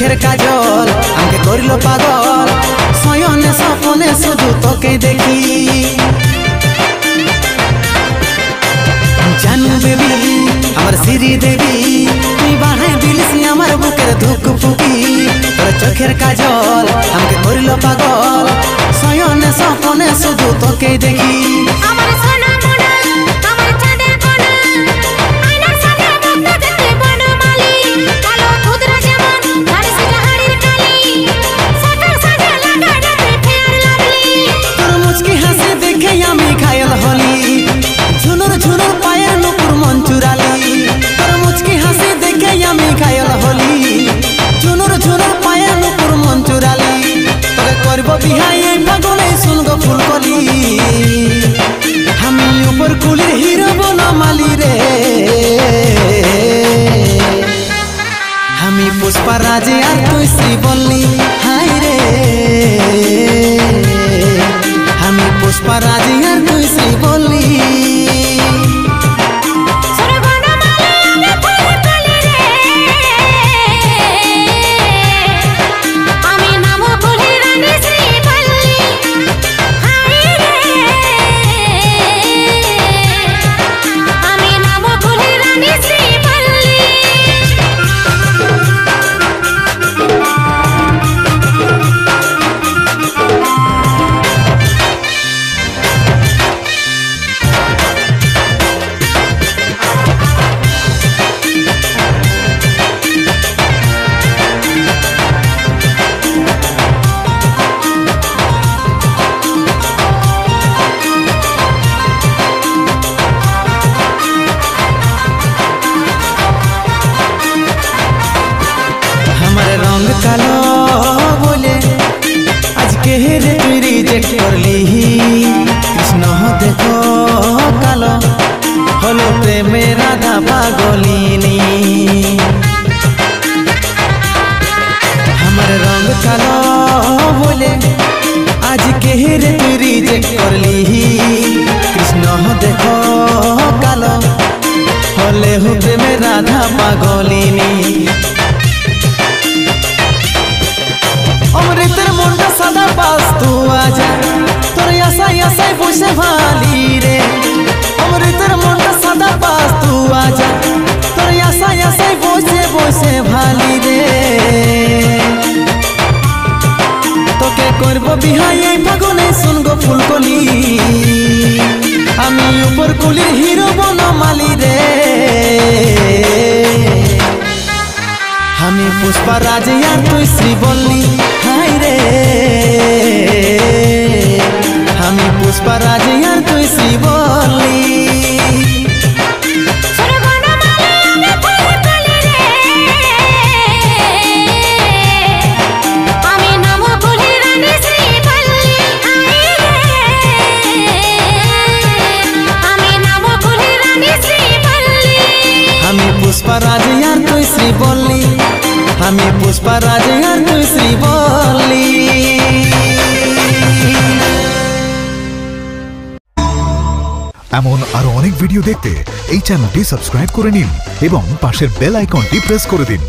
চোখের কাজল আমাকে করিল পাগল শয়নে স্বপনে শুধু তোকে দেখি জানু বেবি আমার শ্রী দেবী তুই বাড়াই দিলিস আমার বুকের ধুক ফুকি তোর চোখের কাজল আমাকে করিল পাগল শয়নে স্বপনে শুধু তোকে দেখি আমি উপর কুলের হিরো বনমালী রে আমি পুষ্পা রাজে আর তুই শ্রীবল্লী হাই রে আমি পুষ্পা রাজে আর তুই শ্রীবল্লী কালো বলে আজকে রে তুই রিজেক্ট করলি কৃষ্ণ দেখো কালো হলো প্রেমে রাধা পাগলিনী আমার রঙ কালো বলে আজকে রে তুই রিজেক্ট করলি কৃষ্ণ দেখো কালো হলে হো প্রেমে রাধা পাগলিনী অমৃতের মনটা সাদা পাস তু আজা তোর আশাই আশাই বসে ভালি রে অমৃতের মনটা সাদা পাস তু আজা তোর আশাই আশাই বসে বসে ভালি রে তোকে করব বিহাই এই ফাগুনে শুনগো ফুলকলি আমি উপর কুলির হিরো বনমালী রে আমি পুষ্পা রাজে আর তুই শ্রীবল্লী হাই রে আমি পুষ্পা রাজে আর তুই শ্রীবল্লী আমি পুষ্পা রাজে আর তুই শ্রীবল্লী আমি পুষ্পা রাজে আর তুই শ্রীবল্লী এমন আরো অনেক ভিডিও দেখতে এই চ্যানেলটি সাবস্ক্রাইব করে নিন এবং পাশের বেল আইকনটি প্রেস করে দিন।